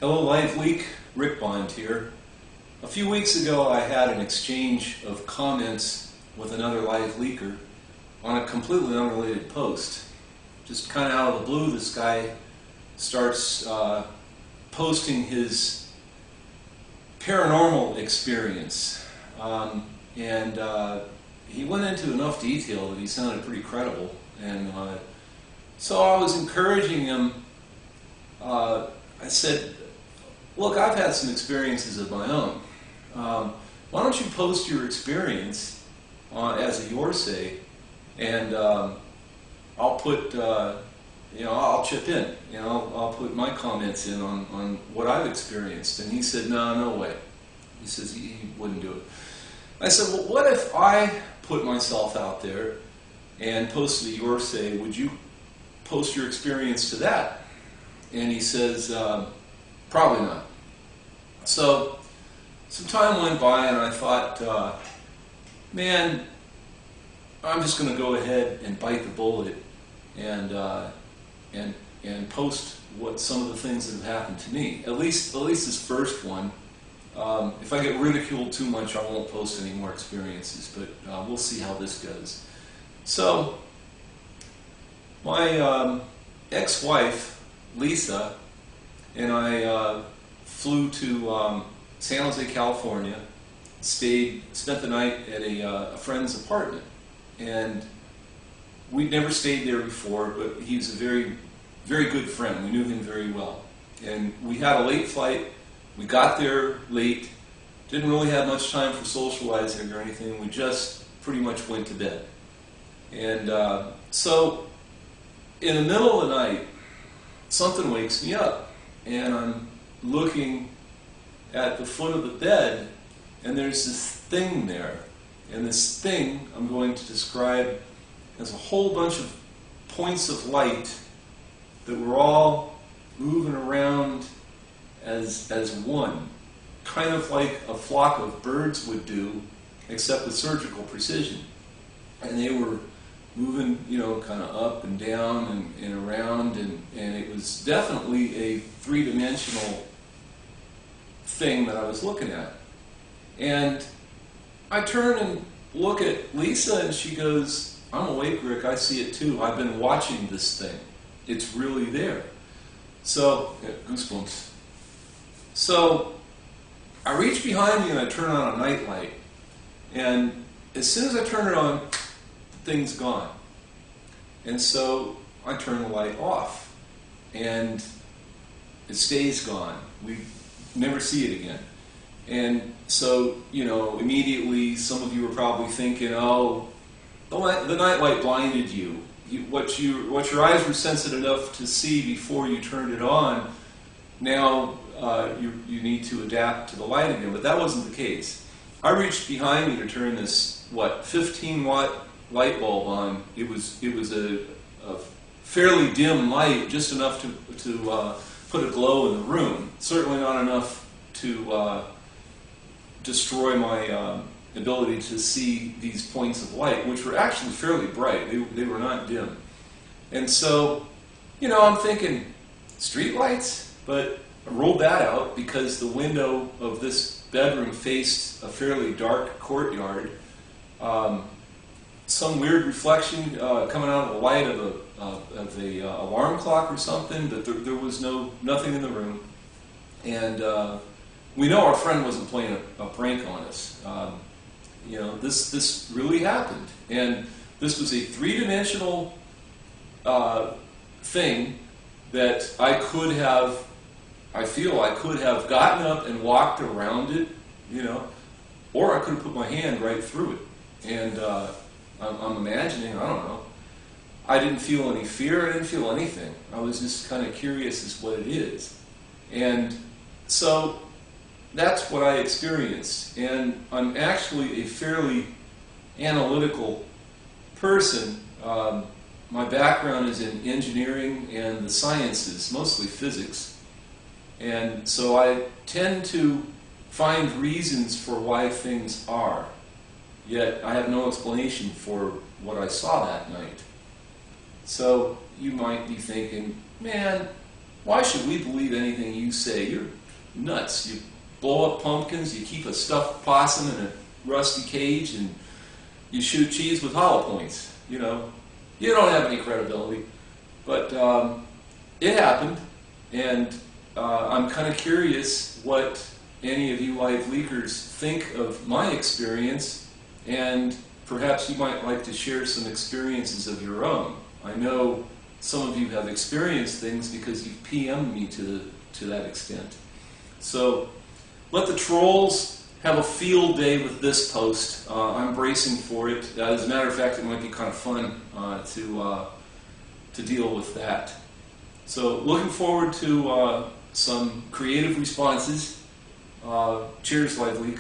Hello, Live Leak. RickBond here. A few weeks ago I had an exchange of comments with another live leaker on a completely unrelated post. Just kind of out of the blue, this guy starts posting his paranormal experience. He went into enough detail that he sounded pretty credible. And so I was encouraging him. I said, look, I've had some experiences of my own. Why don't you post your experience as a your say, and I'll put, I'll chip in. I'll put my comments in on what I've experienced. And he said, no way. He says he wouldn't do it. I said, well, what if I put myself out there and posted a your say? Would you post your experience to that? And he says, probably not. So some time went by, and I thought, man, I'm just going to go ahead and bite the bullet and post what some of the things that have happened to me. At least this first one. If I get ridiculed too much, I won't post any more experiences. But we'll see how this goes. So my ex-wife, Lisa, and I flew to San Jose, California, spent the night at a friend's apartment. And we'd never stayed there before, but he was a very, very good friend. We knew him very well. And we had a late flight. We got there late. Didn't really have much time for socializing or anything. We just pretty much went to bed. And so in the middle of the night, something wakes me up. And I'm looking at the foot of the bed, and there's this thing there. And this thing I'm going to describe as a whole bunch of points of light that were all moving around as one, kind of like a flock of birds would do, except with surgical precision. And they were moving, kind of up and down and around, and it was definitely a three-dimensional thing that I was looking at. And I turn and look at Lisa, and she goes, I'm awake, Rick, I see it too. I've been watching this thing. It's really there. So, goosebumps. So, I reach behind me and I turn on a nightlight. And as soon as I turn it on, the thing's gone. And so, I turn the light off. And it stays gone. We never see it again. And so, immediately some of you were probably thinking, oh, the nightlight blinded you. What your eyes were sensitive enough to see before you turned it on, now you need to adapt to the light again. But that wasn't the case. I reached behind me to turn this, 15-watt light bulb on. It was a fairly dim light, just enough to put a glow in the room. Certainly not enough to destroy my ability to see these points of light, which were actually fairly bright. They were not dim. And so, I'm thinking, street lights? But I rolled that out because the window of this bedroom faced a fairly dark courtyard. Some weird reflection coming out of the light of the alarm clock or something, but there was nothing in the room. And we know our friend wasn't playing a prank on us. This really happened. And this was a three-dimensional thing that I feel I could have gotten up and walked around it, or I could have put my hand right through it. And I'm imagining, I don't know, I didn't feel any fear, I didn't feel anything. I was just kind of curious as to what it is. And so that's what I experienced. And I'm actually a fairly analytical person. My background is in engineering and the sciences, mostly physics. And so I tend to find reasons for why things are. Yet I have no explanation for what I saw that night. So you might be thinking, man, Why should we believe anything you say? You're nuts. You blow up pumpkins, you keep a stuffed possum in a rusty cage, and you shoot cheese with hollow points. You know, you don't have any credibility. But it happened, and I'm kind of curious what any of you live leakers think of my experience, and perhaps you might like to share some experiences of your own. I know some of you have experienced things because you've PM'd me to that extent. So let the trolls have a field day with this post. I'm bracing for it. As a matter of fact, it might be kind of fun to deal with that. So looking forward to some creative responses. Cheers, Live Leak.